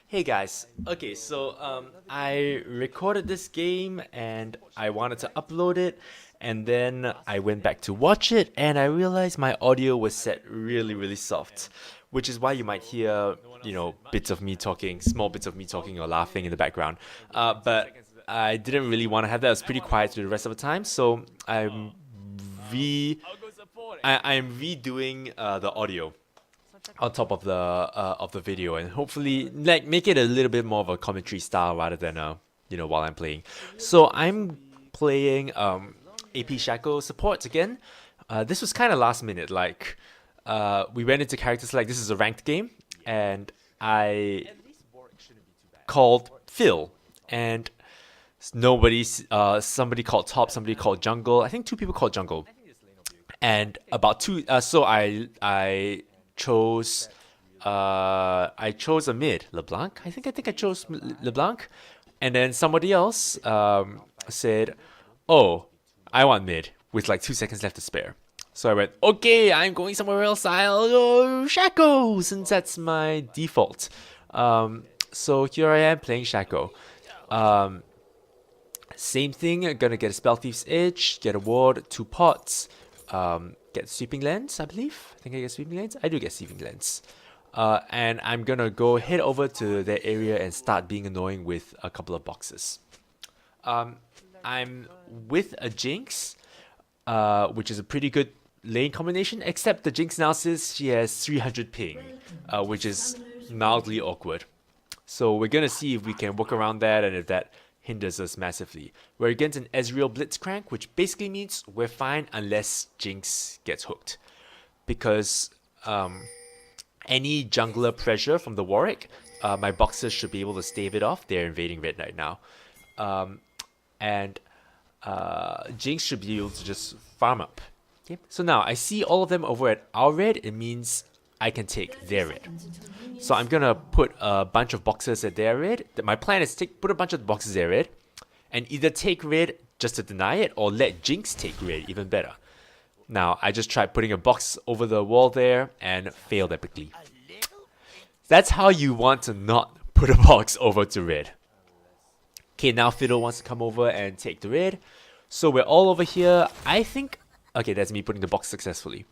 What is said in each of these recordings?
Hey guys, okay, so I recorded this game and I wanted to upload it, and then I went back to watch it and I realized my audio was set really soft, which is why you might hear, bits of me talking, small bits of me talking or laughing in the background. But I didn't really want to have that. It was pretty quiet through the rest of the time, so re I'm redoing the audio on top of the video and hopefully like make it a little bit more of a commentary style rather than while I'm playing. So I'm playing AP Shaco supports again. This was kind of last minute. Like we went into characters like this is a ranked game, and I called Phil and somebody called top, somebody called jungle. I think two people called jungle, and about two. So chose I chose a mid, LeBlanc. I think I chose LeBlanc, and then somebody else said, "Oh, I want mid," with like 2 seconds left to spare. So I went, "Okay, I'm going somewhere else. I'll go Shaco since that's my default." So here I am playing Shaco. Same thing. I'm gonna get a Spell Thief's Edge, get a ward, 2 pots, get Sweeping Lens, I believe. I think I get Sweeping Lens. I do get Sweeping Lens. And I'm gonna go head over to that area and start being annoying with a couple of boxes. I'm with a Jinx, which is a pretty good lane combination, except the Jinx now says she has 300 ping, which is mildly awkward. So we're gonna see if we can work around that and if that hinders us massively. We're against an Ezreal Blitzcrank, which basically means we're fine unless Jinx gets hooked. Because any jungler pressure from the Warwick, my boxers should be able to stave it off. They're invading red right now. And Jinx should be able to just farm up. Okay. So now I see all of them over at our red. It means I can take their red. So I'm gonna put a bunch of boxes at their red. My plan is to put a bunch of boxes at red, and either take red just to deny it, or let Jinx take red, even better. Now I just tried putting a box over the wall there and failed epically. That's how you want to not put a box over to red. Okay, now Fiddle wants to come over and take the red. So we're all over here. I think... Okay, that's me putting the box successfully.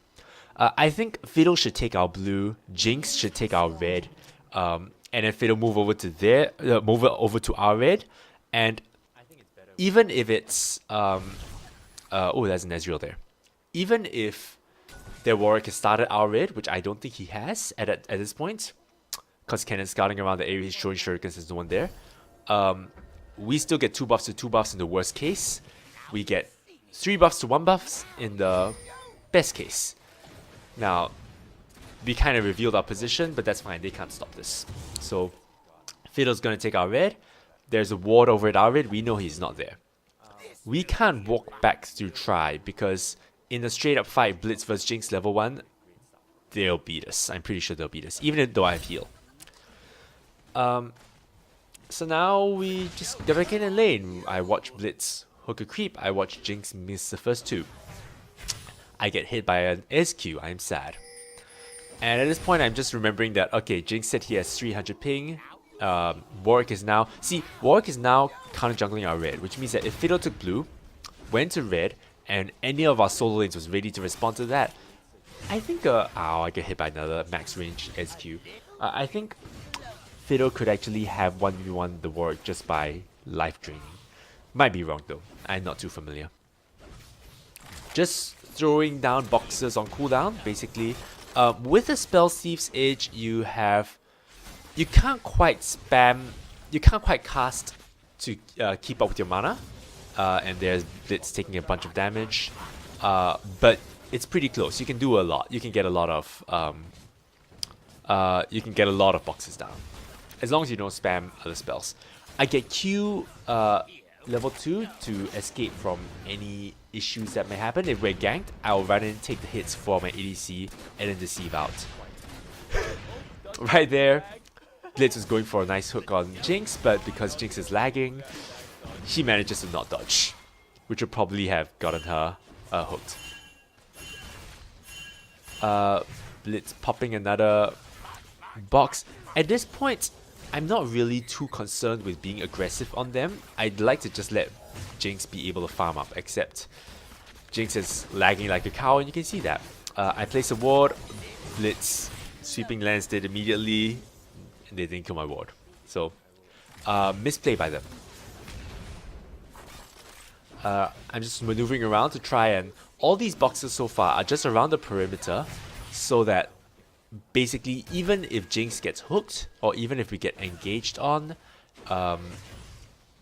I think Fiddle should take our blue, Jinx should take our red, and then Fiddle move over to our red, and even if it's oh, there's an Ezreal there. Even if their Warwick has started our red, which I don't think he has at this point, because Cannon's scouting around the area, he's showing shurikens, there's no one there. We still get 2 buffs to 2 buffs in the worst case. We get 3 buffs to 1 buffs in the best case. Now, we kind of revealed our position, but that's fine. They can't stop this. So, Fiddle's going to take our red. There's a ward over at our red. We know he's not there. We can't walk back to try, because in a straight-up fight, Blitz vs Jinx level 1, they'll beat us. I'm pretty sure they'll beat us, even though I have heal. So now we just get back in lane. I watch Blitz hook a creep. I watch Jinx miss the first 2. I get hit by an SQ, I'm sad. And at this point I'm just remembering that, okay, Jinx said he has 300 ping. Warwick is now counter jungling our red, which means that if Fiddle took blue, went to red, and any of our solo lanes was ready to respond to that, I think, I get hit by another max range SQ. I think Fiddle could actually have 1v1 the Warwick just by life draining. Might be wrong though, I'm not too familiar. Just throwing down boxes on cooldown, basically. With the Spell Thief's Edge, you can't quite cast to keep up with your mana. And there's Blitz taking a bunch of damage. But it's pretty close. You can do a lot. You can get a lot of boxes down. As long as you don't spam other spells. I get Q level 2 to escape from any issues that may happen. If we're ganked, I'll run in, take the hits for my ADC, and then deceive out. Right there, Blitz was going for a nice hook on Jinx, but because Jinx is lagging, she manages to not dodge, which would probably have gotten her hooked. Blitz popping another box. At this point, I'm not really too concerned with being aggressive on them. I'd like to just let Jinx be able to farm up, except Jinx is lagging like a cow, and you can see that. I place a ward, Blitz, sweeping lands did immediately, and they didn't kill my ward. So, misplay by them. I'm just maneuvering around to try and... All these boxes so far are just around the perimeter, so that basically even if Jinx gets hooked, or even if we get engaged on,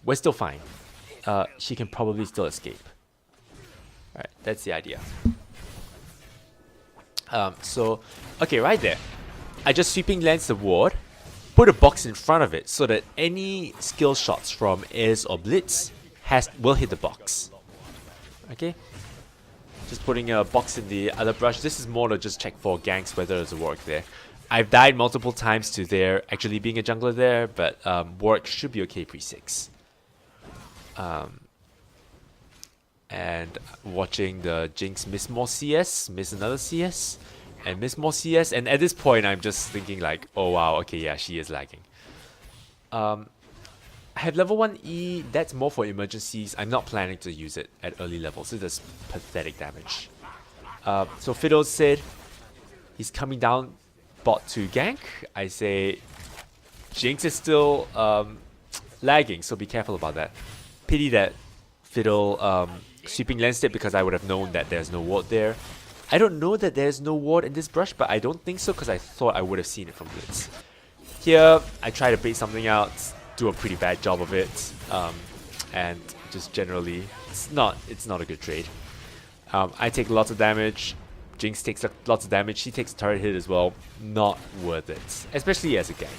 we're still fine. She can probably still escape. Alright, that's the idea. So, okay, right there. I just sweeping lands the ward, put a box in front of it so that any skill shots from Ace or Blitz will hit the box. Okay? Just putting a box in the other brush. This is more to just check for ganks, whether there's a Warwick there. I've died multiple times to there actually being a jungler there, but Warwick should be okay pre-6. And watching the Jinx miss more CS, miss another CS, and miss more CS. And at this point, I'm just thinking like, oh wow, okay, yeah, she is lagging. I have level 1 E, that's more for emergencies. I'm not planning to use it at early levels. It does pathetic damage. So Fiddle said he's coming down bot to gank. I say Jinx is still lagging, so be careful about that. Pity that Fiddle sweeping lanced it, because I would have known that there's no ward there. I don't know that there's no ward in this brush, but I don't think so, because I thought I would have seen it from Blitz. Here, I try to bait something out, do a pretty bad job of it, and just generally, it's not a good trade. I take lots of damage, Jinx takes lots of damage, she takes a turret hit as well. Not worth it, especially as a gank.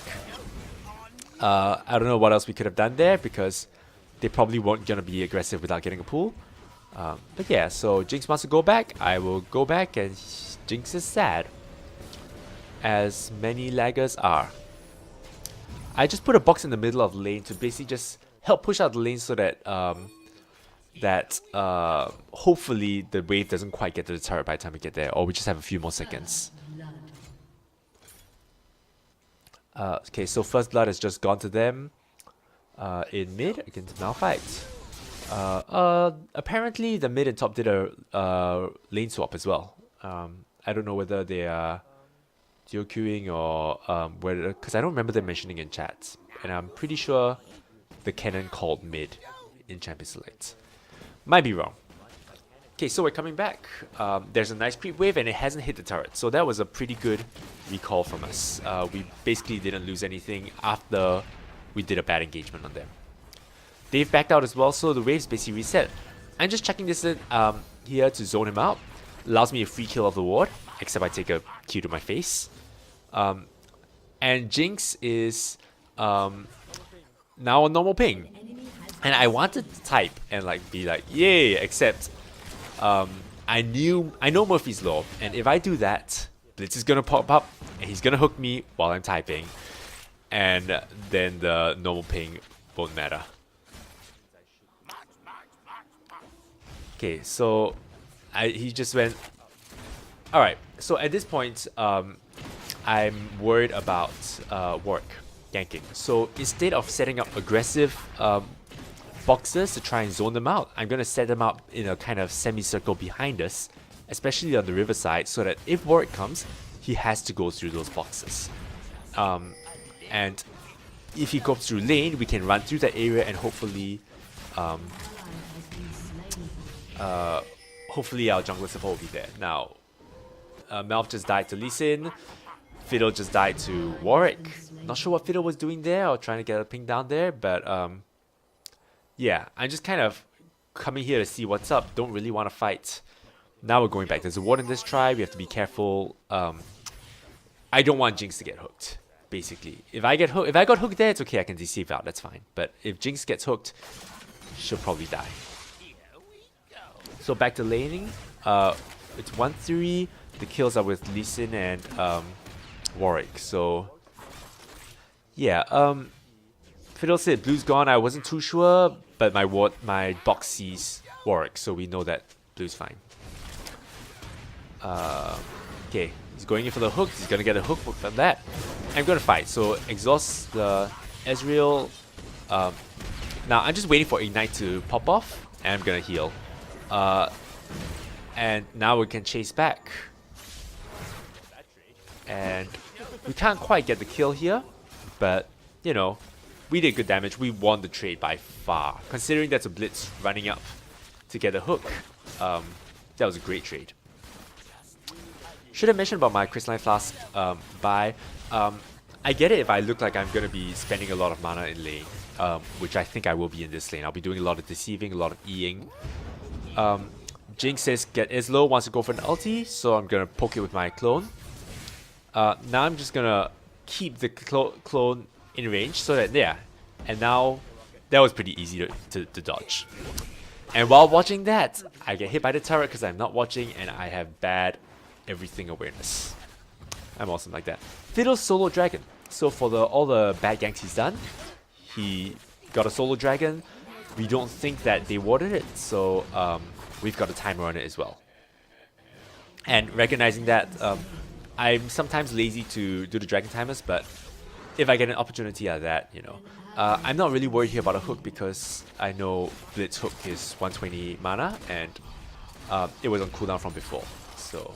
I don't know what else we could have done there, because they probably weren't going to be aggressive without getting a pull. But yeah, so Jinx wants to go back, I will go back, and Jinx is sad. As many laggers are. I just put a box in the middle of the lane to basically just help push out the lane so that hopefully the wave doesn't quite get to the turret by the time we get there, or we just have a few more seconds. Okay, so first blood has just gone to them in mid against Malphite. Apparently the mid and top did a lane swap as well. I don't know whether they are duo queuing or whether, because I don't remember them mentioning in chat, and I'm pretty sure the cannon called mid in Champion Select. Might be wrong. Okay, so we're coming back. There's a nice creep wave and it hasn't hit the turret, so that was a pretty good recall from us. We basically didn't lose anything after we did a bad engagement on them. They've backed out as well, so the wave's basically reset. I'm just checking this in here to zone him out. Allows me a free kill of the ward, except I take a Q to my face. And Jinx is now a normal ping. And I wanted to type and like be like, yay, except I know Murphy's Law, and if I do that, Blitz is gonna pop up and he's gonna hook me while I'm typing, and then the normal ping won't matter. Okay, so he just went. Alright, so at this point, I'm worried about Warwick ganking. So instead of setting up aggressive boxes to try and zone them out, I'm going to set them up in a kind of semicircle behind us, especially on the riverside, so that if Warwick comes, he has to go through those boxes. And if he goes through lane, we can run through that area and hopefully hopefully our jungler support will be there. Now, Melf just died to Lee Sin. Fiddle just died to Warwick. Not sure what Fiddle was doing there or trying to get a ping down there, but yeah, I'm just kind of coming here to see what's up. Don't really want to fight. Now we're going back. There's a ward in this try. We have to be careful. I don't want Jinx to get hooked, basically. If I got hooked there, it's okay. I can deceive out. That's fine. But if Jinx gets hooked, she'll probably die. So back to laning. It's 1-3. The kills are with Lee Sin and Warwick. So yeah. Fiddle said blue's gone. I wasn't too sure, but my box sees Warwick, so we know that blue's fine. Okay, he's going in for the hook. He's gonna get a hook from that. I'm gonna fight. So exhaust the Ezreal. Now I'm just waiting for Ignite to pop off, and I'm gonna heal. And now we can chase back. And we can't quite get the kill here, but you know, we did good damage. We won the trade by far. Considering that's a Blitz running up to get a hook, that was a great trade. Should have mentioned about my Crystalline Flask buy. I get it if I look like I'm going to be spending a lot of mana in lane, which I think I will be in this lane. I'll be doing a lot of deceiving, a lot of E-ing. Jinx says get Islo, wants to go for an ulti, so I'm going to poke it with my clone. Now I'm just going to keep the clone in range so that, yeah. And now, that was pretty easy to dodge. And while watching that, I get hit by the turret because I'm not watching and I have bad everything awareness. I'm awesome like that. Fiddle's solo dragon. So for all the bad ganks he's done, he got a solo dragon. We don't think that they warded it, so we've got a timer on it as well. And recognizing that, I'm sometimes lazy to do the dragon timers, but if I get an opportunity like that, you know, I'm not really worried here about a hook because I know Blitz hook is 120 mana and it was on cooldown from before. So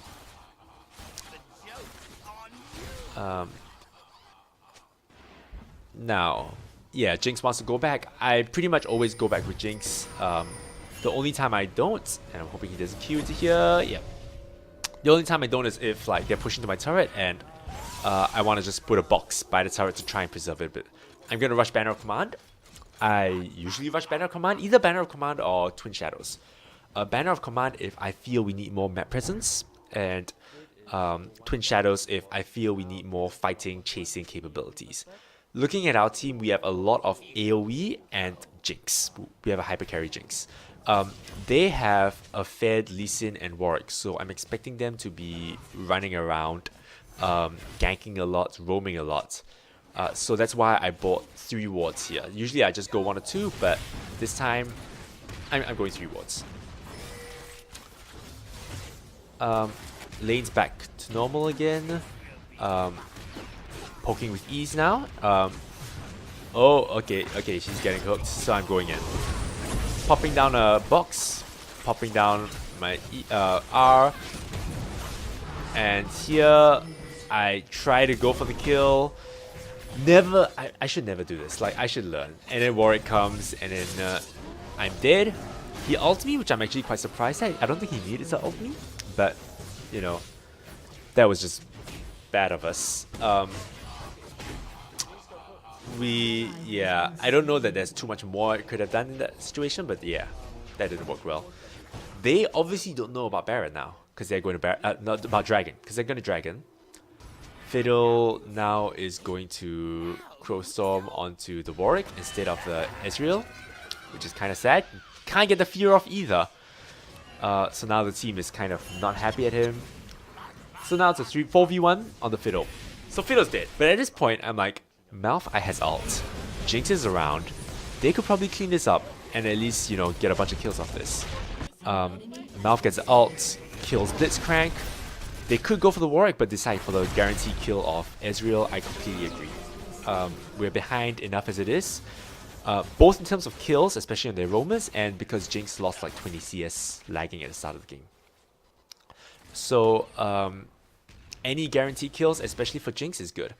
now, yeah, Jinx wants to go back. I pretty much always go back with Jinx. The only time I don't, and I'm hoping he doesn't queue into here, yeah. The only time I don't is if like they're pushing to my turret and I want to just put a box by the turret to try and preserve it. But I'm going to rush Banner of Command. I usually rush Banner of Command, either Banner of Command or Twin Shadows. Banner of Command if I feel we need more map presence, and Twin Shadows if I feel we need more fighting, chasing capabilities. Looking at our team, we have a lot of AoE and Jinx. We have a hyper carry Jinx. They have a Fed, Lee Sin, and Warwick, so I'm expecting them to be running around, ganking a lot, roaming a lot. So that's why I bought 3 wards here. Usually I just go 1 or 2, but this time I'm going 3 wards. Lane's back to normal again. Poking with ease now. Oh, okay, she's getting hooked, so I'm going in. Popping down a box, popping down my R, and here I try to go for the kill. Never, I should never do this. Like I should learn. And then Warwick comes, and then I'm dead. He ulted me, which I'm actually quite surprised at. I don't think he needed to ult me, but you know, that was just bad of us. Yeah, I don't know that there's too much more it could have done in that situation, but yeah, that didn't work well. They obviously don't know about Baron now, because they're going to not about Dragon, because they're going to Dragon. Fiddle now is going to Crowstorm onto the Warwick instead of the Ezreal, which is kind of sad. Can't get the fear off either. So now the team is kind of not happy at him. So now it's a 4v1 on the Fiddle. So Fiddle's dead, but at this point I'm like, Malphite has ult, Jinx is around, they could probably clean this up and at least, you know, get a bunch of kills off this. Malph gets ult, kills Blitzcrank. They could go for the Warwick but decide for the guaranteed kill of Ezreal. I completely agree. We're behind enough as it is, both in terms of kills, especially on their roamers, and because Jinx lost like 20 CS lagging at the start of the game. So any guaranteed kills, especially for Jinx, is good.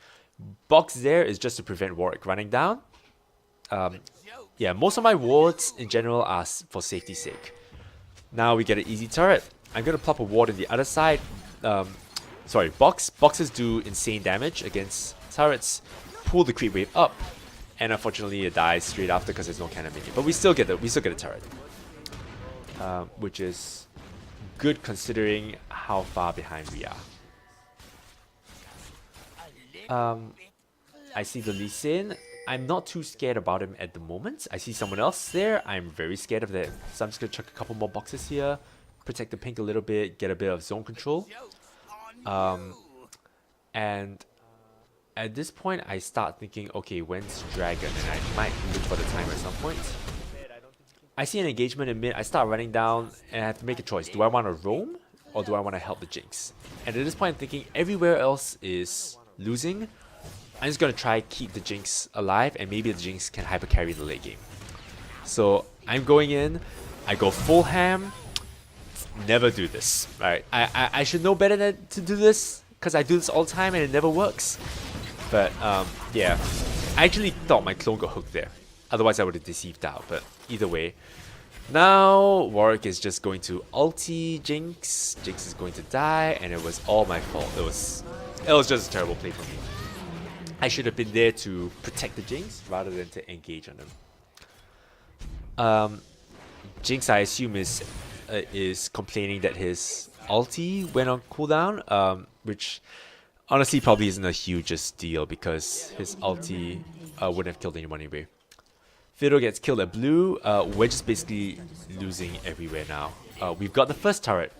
Box there is just to prevent Warwick running down. Yeah, most of my wards in general are for safety's sake. Now we get an easy turret. I'm going to plop a ward on the other side. Sorry, boxes do insane damage against turrets. Pull the creep wave up, and unfortunately it dies straight after because there's no cannon minion. But we still get a turret, which is good considering how far behind we are. I see the Lee Sin. I'm not too scared about him at the moment. I see someone else there. I'm very scared of that. So I'm just going to chuck a couple more boxes here. Protect the pink a little bit. Get a bit of zone control. And at this point, I start thinking, okay, when's Dragon? And I might look for the timer at some point. I see an engagement in mid. I start running down and I have to make a choice. Do I want to roam or do I want to help the Jinx? And at this point, I'm thinking everywhere else is losing. I'm just gonna try keep the Jinx alive, and maybe the Jinx can hyper carry the late game. So I'm going in, I go full ham. Never do this, right? I should know better than to do this, because I do this all the time and it never works. But yeah, I actually thought my clone got hooked there. Otherwise I would have deceived out, but either way. Now Warwick is just going to ulti Jinx. Jinx is going to die, and it was all my fault. It was just a terrible play for me. I should have been there to protect the Jinx rather than to engage on them. Jinx, I assume, is complaining that his ulti went on cooldown, which honestly probably isn't the hugest deal because his ulti wouldn't have killed anyone anyway. Fiddle gets killed at blue. We're just basically losing everywhere now. We've got the first turret,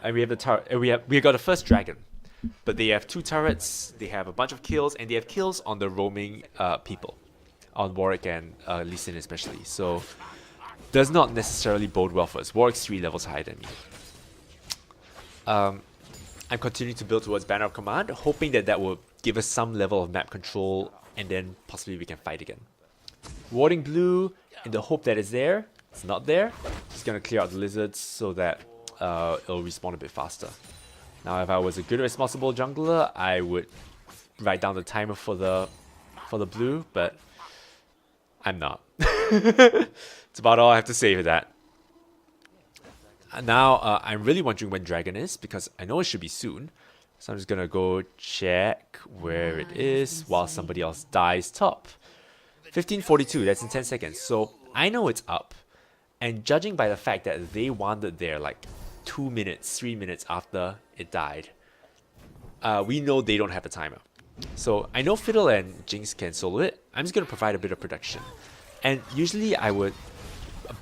and we have the turret. We got the first dragon, but they have 2 turrets. They have a bunch of kills, and they have kills on the roaming people, on Warwick and Lee Sin especially. So does not necessarily bode well for us. Warwick's 3 levels higher than me. I'm continuing to build towards Banner of Command, hoping that will give us some level of map control, and then possibly we can fight again. Warding blue in the hope that it's there. It's not there. Just gonna clear out the lizards so that it'll respawn a bit faster. Now, if I was a good responsible jungler, I would write down the timer for the blue, but I'm not. It's about all I have to say for that. Now, I'm really wondering when Dragon is, because I know it should be soon. So I'm just gonna go check where it is while somebody else dies top. 1542, that's in 10 seconds. So I know it's up. And judging by the fact that they wandered there like 2 minutes, 3 minutes after it died, we know they don't have a timer. So I know Fiddle and Jinx can solo it. I'm just gonna provide a bit of protection. And usually I would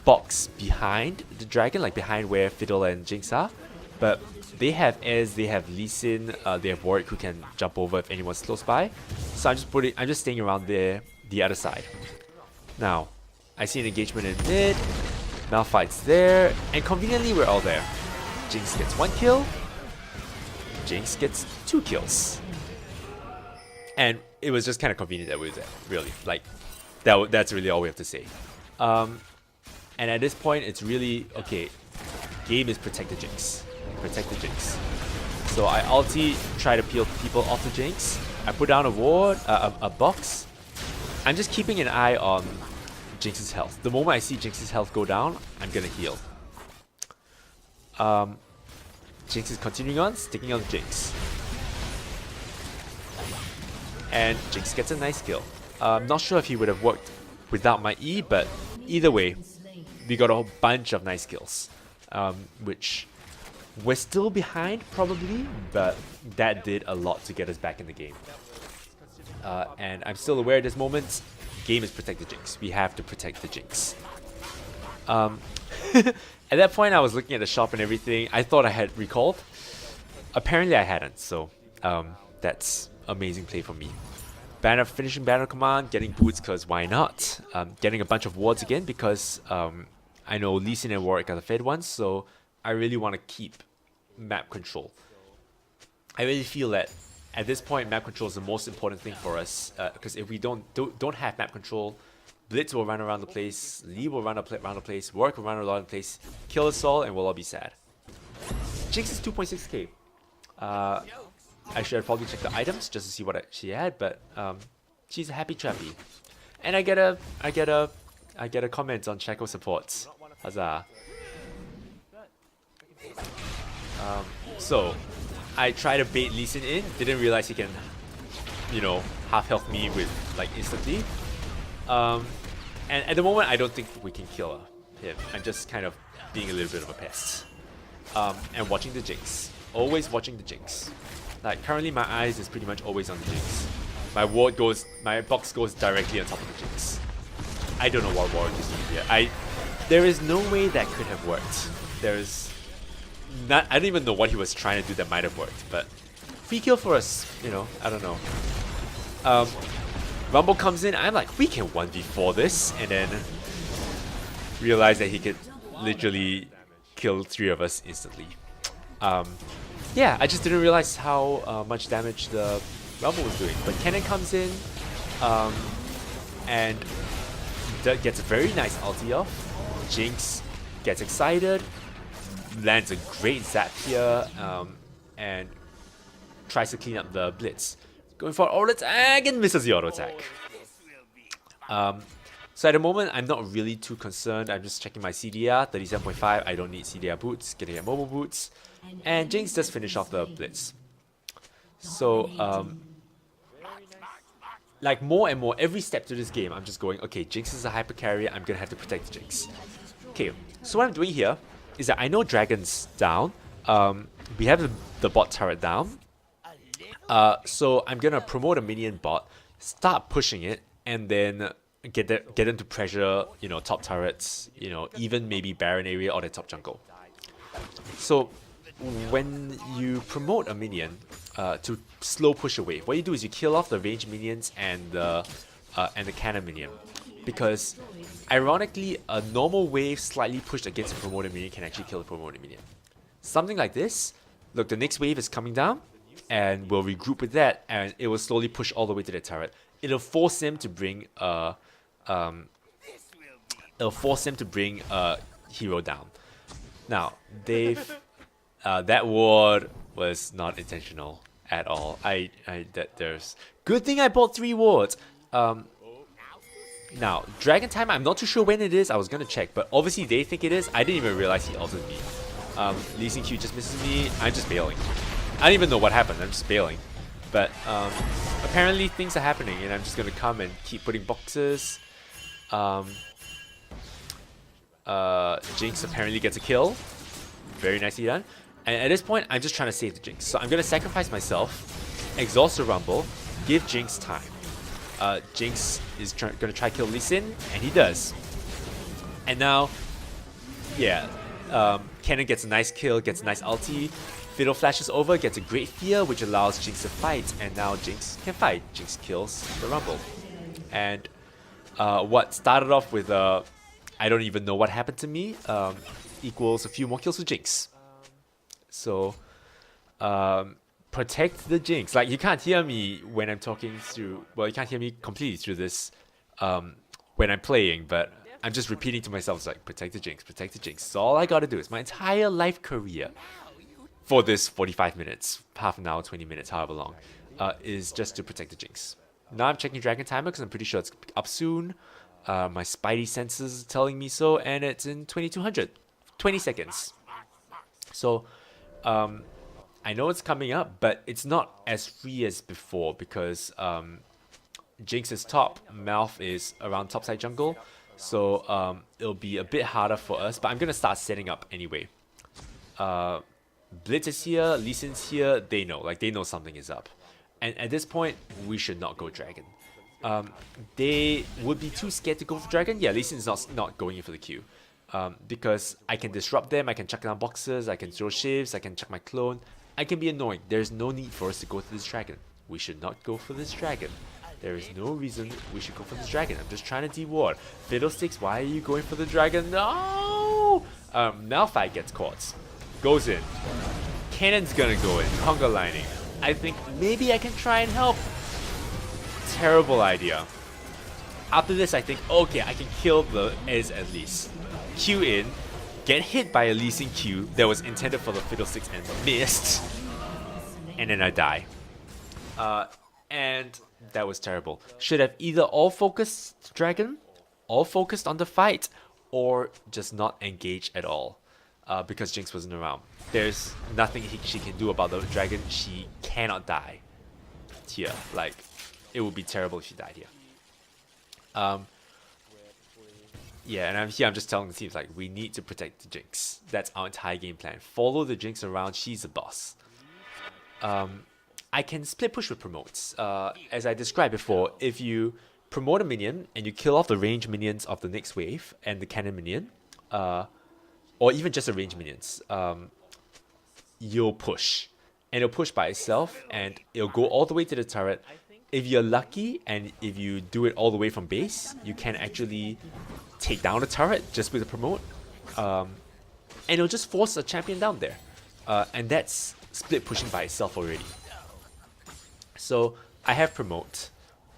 box behind the dragon, like behind where Fiddle and Jinx are. But they have Ez, they have Lee Sin, they have Warwick who can jump over if anyone's close by. So I'm just staying around there, the other side. Now, I see an engagement in mid. Malphite's there, and conveniently we're all there. Jinx gets 1 kill. Jinx gets 2 kills. And it was just kind of convenient that we were there, really. Like, that's really all we have to say. And at this point, it's really, okay, game is protect the Jinx. Protect the Jinx. So I ulti, try to peel people off the Jinx. I put down a ward, a box. I'm just keeping an eye on Jinx's health. The moment I see Jinx's health go down, I'm gonna heal. Jinx is continuing on, sticking on Jinx. And Jinx gets a nice kill. I'm not sure if he would have worked without my E, but either way, we got a whole bunch of nice kills. Which we're still behind probably, but that did a lot to get us back in the game. And I'm still aware at this moment, game is protect the Jinx. We have to protect the Jinx. At that point, I was looking at the shop and everything. I thought I had recalled. Apparently, I hadn't. So that's amazing play for me. Finishing Banner Command, getting boots because why not? Getting a bunch of wards again because I know Lee Sin and Warwick are the fed ones. So I really want to keep map control. I really feel that at this point, map control is the most important thing for us, because if we don't have map control, Blitz will run around the place, Lee will run around the place, Warwick will run around the place, kill us all, and we'll all be sad. Jinx is 2.6k. I should have probably checked the items just to see what she had, but she's a happy trappy. And I get a comment on Shaco supports. Huzzah. So I try to bait Lee Sin in, didn't realize he can, you know, half health me with like instantly. And at the moment I don't think we can kill him. I'm just kind of being a little bit of a pest. And watching the Jinx. Always watching the Jinx. Like currently my eyes is pretty much always on the Jinx. My box goes directly on top of the Jinx. I don't know what Warwick is doing here. There is no way that could have worked. I don't even know what he was trying to do that might have worked, but free kill for us, you know, I don't know. Rumble comes in, I'm like, we can 1v4 this, and then realize that he could literally kill 3 of us instantly. Yeah, I just didn't realize how much damage the Rumble was doing. But Cannon comes in and gets a very nice ulti off. Jinx gets excited, lands a great zap here, and tries to clean up the blitz. Going for auto attack and misses the auto attack. So at the moment, I'm not really too concerned. I'm just checking my CDR, 37.5. I don't need CDR boots, getting at mobile boots. And Jinx does finish off the blitz. So, like more and more, every step to this game, I'm just going, okay, Jinx is a hyper carrier, I'm gonna have to protect Jinx. Okay, so what I'm doing here is that I know Dragon's down. We have the bot turret down. So I'm gonna promote a minion bot, start pushing it, and then get them to pressure, you know, top turrets, you know, even maybe Baron area or the top jungle. So when you promote a minion to slow push away, what you do is you kill off the ranged minions and the cannon minion, because ironically a normal wave slightly pushed against a promoted minion can actually kill the promoted minion. Something like this. Look, the next wave is coming down, and we'll regroup with that, and it will slowly push all the way to the turret. It'll force him to bring a hero down. Now, Dave, that ward was not intentional at all. There's good thing I bought 3 wards. Now, Dragon Time, I'm not too sure when it is. I was gonna check, but obviously they think it is. I didn't even realize he ulted me. Lee Sin Q just misses me. I'm just bailing. I don't even know what happened. I'm just bailing. But apparently things are happening, and I'm just gonna come and keep putting boxes. Jinx apparently gets a kill. Very nicely done. And at this point, I'm just trying to save the Jinx. So I'm gonna sacrifice myself, exhaust the Rumble, give Jinx time. Jinx is gonna try to kill Lee Sin, and he does. And now, yeah, Cannon gets a nice kill, gets a nice ulti. Fiddle flashes over, gets a great fear, which allows Jinx to fight, and now Jinx can fight. Jinx kills the Rumble. And what started off with I don't even know what happened to me, equals a few more kills with Jinx. So, protect the Jinx. Like, you can't hear me when I'm talking through, well, you can't hear me completely through this when I'm playing, but I'm just repeating to myself, it's like, protect the Jinx, protect the Jinx. So all I gotta do is my entire life career for this 45 minutes, half an hour, 20 minutes, however long, is just to protect the Jinx. Now I'm checking Dragon Timer because I'm pretty sure it's up soon. My spidey senses are telling me so, and it's in 2200, 20 seconds. So, I know it's coming up, but it's not as free as before because Jinx is top, Malf is around topside jungle, so it'll be a bit harder for us, but I'm gonna start setting up anyway. Blitz is here, Lee Sin's here, they know something is up. And at this point, we should not go Dragon. They would be too scared to go for Dragon. Yeah, Lee Sin's not going in for the Q. Because I can disrupt them, I can chuck down boxes, I can throw shifts, I can chuck my clone. I can be annoying. There's no need for us to go to this Dragon. We should not go for this Dragon. There is no reason we should go for this Dragon. I'm just trying to de-ward. Fiddlesticks, why are you going for the Dragon? No! Malphite gets caught. Goes in. Cannon's gonna go in. Conga lining. I think maybe I can try and help. Terrible idea. After this, I think, okay, I can kill the Ez at least. Q in, get hit by a Lee Sin Q that was intended for the Fiddlesticks and missed. And then I die. And that was terrible. Should have either all focused Dragon, all focused on the fight, or just not engage at all. Because Jinx wasn't around. There's nothing she can do about the Dragon. She cannot die here. Like, it would be terrible if she died here. Yeah, and I'm just telling the teams, like, we need to protect the Jinx. That's our entire game plan. Follow the Jinx around, she's the boss. I can split push with promotes. As I described before, if you promote a minion and you kill off the range minions of the next wave and the cannon minion, or even just the range minions, you'll push. And it'll push by itself, and it'll go all the way to the turret. If you're lucky, and if you do it all the way from base, you can actually take down the turret just with a promote. And it'll just force a champion down there. And that's split pushing by itself already. So I have promote,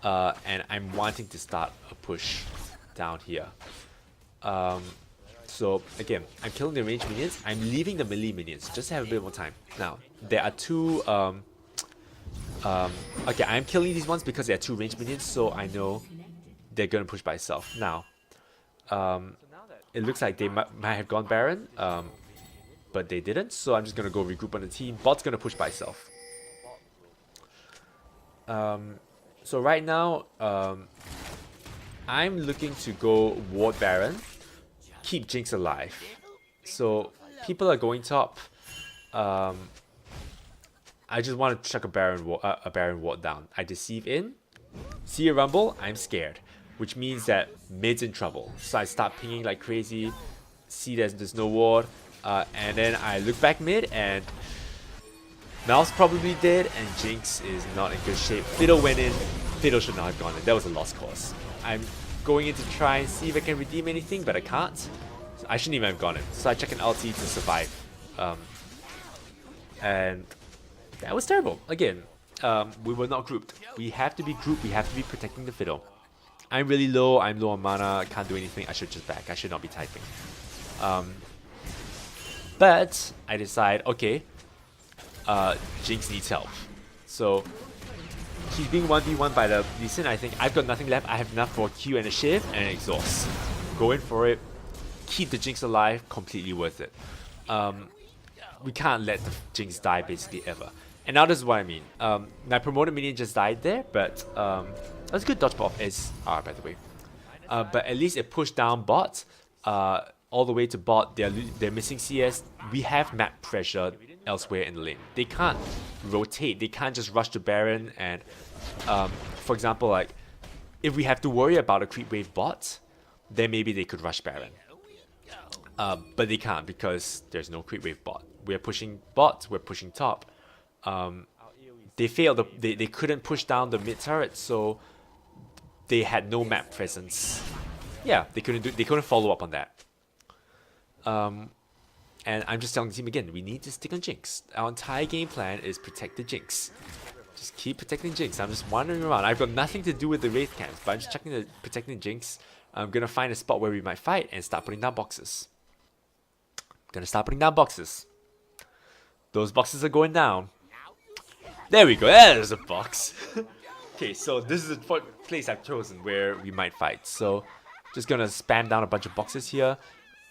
and I'm wanting to start a push down here. So again, I'm killing the range minions. I'm leaving the melee minions just to have a bit more time. Now there are two. Okay, I'm killing these ones because there are two range minions, so I know they're gonna push by itself. Now, it looks like they might have gone Baron, but they didn't. So I'm just gonna go regroup on the team. Bot's gonna push by itself. So right now, I'm looking to go ward Baron, keep Jinx alive. So people are going top. I just want to chuck a Baron ward down. I deceive in, see a rumble, I'm scared, which means that mid's in trouble. So I start pinging like crazy, see there's no ward, and then I look back mid and Mal's probably dead and Jinx is not in good shape. Fiddle went in, Fiddle should not have gone in. That was a lost cause. I'm going in to try and see if I can redeem anything, but I can't. So I shouldn't even have gone in. So I check an ulti to survive. And that was terrible. Again, we were not grouped. We have to be grouped. We have to be protecting the Fiddle. I'm really low. I'm low on mana. Can't do anything. I should just back. I should not be typing. But I decide, okay, Jinx needs help. So he's being 1v1 by the Lee Sin. I think I've got nothing left. I have enough for a Q and a Shiv and an Exhaust. Go in for it. Keep the Jinx alive. Completely worth it. We can't let the Jinx die basically ever. And now this is what I mean. My promoted minion just died there, but that's a good dodgeball of SR by the way. But at least it pushed down bot all the way to bot. They're missing CS. We have map pressure elsewhere in the lane. They can't rotate. They can't just rush to Baron. And for example, like if we have to worry about a creep wave bot, then maybe they could rush Baron. But they can't because there's no creep wave bot. We're pushing bot. We're pushing top. They failed. They couldn't push down the mid turret, so they had no map presence. Yeah, they couldn't follow up on that. And I'm just telling the team again, we need to stick on Jinx. Our entire game plan is protect the Jinx. Just keep protecting Jinx. I'm just wandering around. I've got nothing to do with the Wraith camps, but I'm just protecting Jinx. I'm gonna find a spot where we might fight and start putting down boxes. Those boxes are going down. There we go. There's a box. Okay, so this is the place I've chosen where we might fight. So just gonna spam down a bunch of boxes here.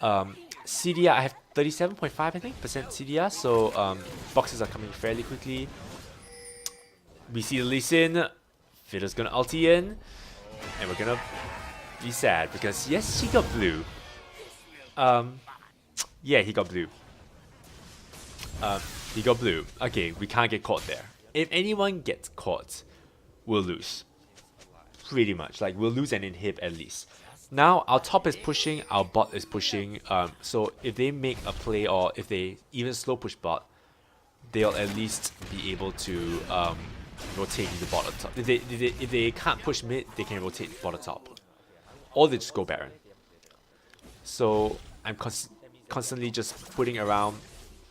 CDR, I have 37.5 I think percent CDR, so boxes are coming fairly quickly. We see the Lee Sin. Fiddle's gonna ulti in, and we're gonna be sad because yes, she got blue. Yeah, he got blue. He got blue. Okay, we can't get caught there. If anyone gets caught, we'll lose. Pretty much. Like, we'll lose an inhib at least. Now, our top is pushing, our bot is pushing. So if they make a play or if they even slow push bot, they'll at least be able to rotate the bot at top. If they can't push mid, they can rotate bot at top. Or they just go Baron. So I'm constantly just putting around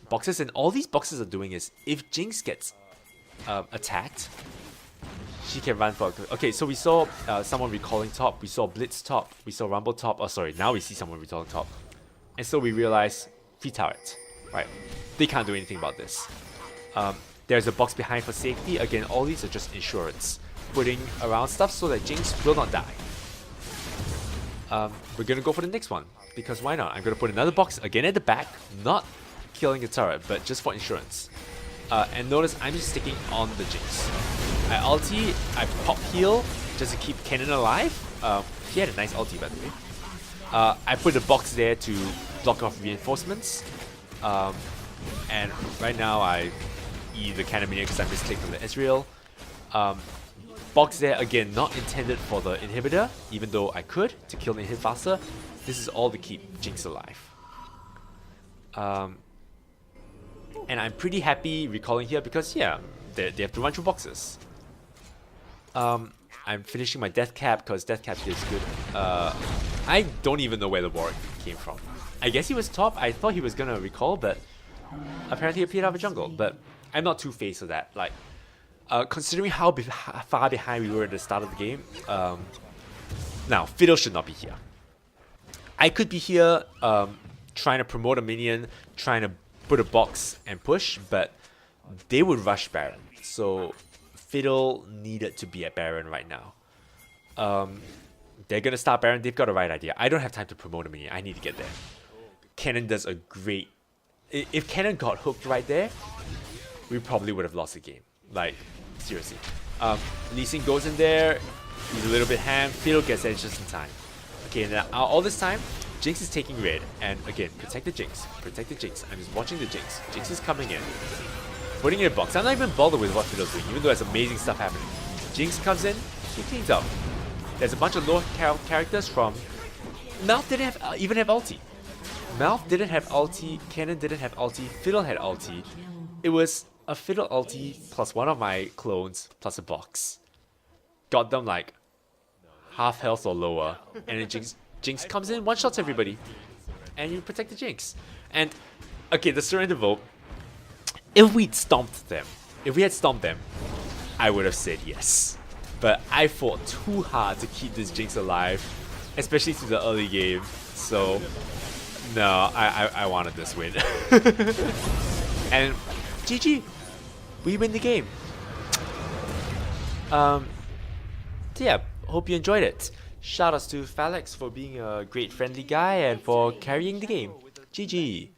boxes, and all these boxes are doing is if Jinx gets attacked, she can run for. Okay, so we saw someone recalling top, we saw Blitz top, we saw Rumble top. Oh, sorry, now we see someone recalling top, and so we realize free turret, right? They can't do anything about this. There's a box behind for safety. Again, all these are just insurance, putting around stuff so that Jinx will not die. We're gonna go for the next one because why not? I'm gonna put another box again at the back, not killing the turret, but just for insurance. And notice I'm just sticking on the Jinx. I ulti, I pop heal just to keep Kennen alive. He had a nice ulti by the way. I put a box there to block off reinforcements. And right now I E the Cannon Minion because I misclicked on the Ezreal. Box there again, not intended for the inhibitor, even though I could to kill the inhib faster. This is all to keep Jinx alive. And I'm pretty happy recalling here because yeah, they have to run through boxes. I'm finishing my death cap because death cap is good. I don't even know where the Warwick came from. I guess he was top. I thought he was gonna recall, but apparently he appeared out of a jungle. But I'm not too phased with that. Like, Considering how far behind we were at the start of the game, now Fiddle should not be here. I could be here trying to promote a minion, trying to put a box and push, but they would rush Baron. So Fiddle needed to be at Baron right now. They're gonna start Baron. They've got the right idea. I don't have time to promote a minion. I need to get there. Cannon does a great... If Cannon got hooked right there, we probably would have lost the game. Like, seriously. Lee Sin goes in there. He's a little bit ham. Fiddle gets there just in time. Okay, now all this time, Jinx is taking red. And again, protect the Jinx. Protect the Jinx. I'm just watching the Jinx. Jinx is coming in. Putting in a box. I'm not even bothered with what Fiddle's doing, even though there's amazing stuff happening. Jinx comes in. She cleans up. There's a bunch of low characters from... Mouth didn't even have ulti. Mouth didn't have ulti. Cannon didn't have ulti. Fiddle had ulti. It was a Fiddle ulti plus one of my clones plus a box. Got them like half health or lower. And then Jinx comes in, one-shots everybody. And you protect the Jinx. And, okay, the surrender vote. If we had stomped them, I would have said yes. But I fought too hard to keep this Jinx alive, especially through the early game. So, no, I wanted this win. And GG, we win the game. So yeah, hope you enjoyed it. Shoutouts to Fallax for being a great friendly guy and for carrying the game. GG.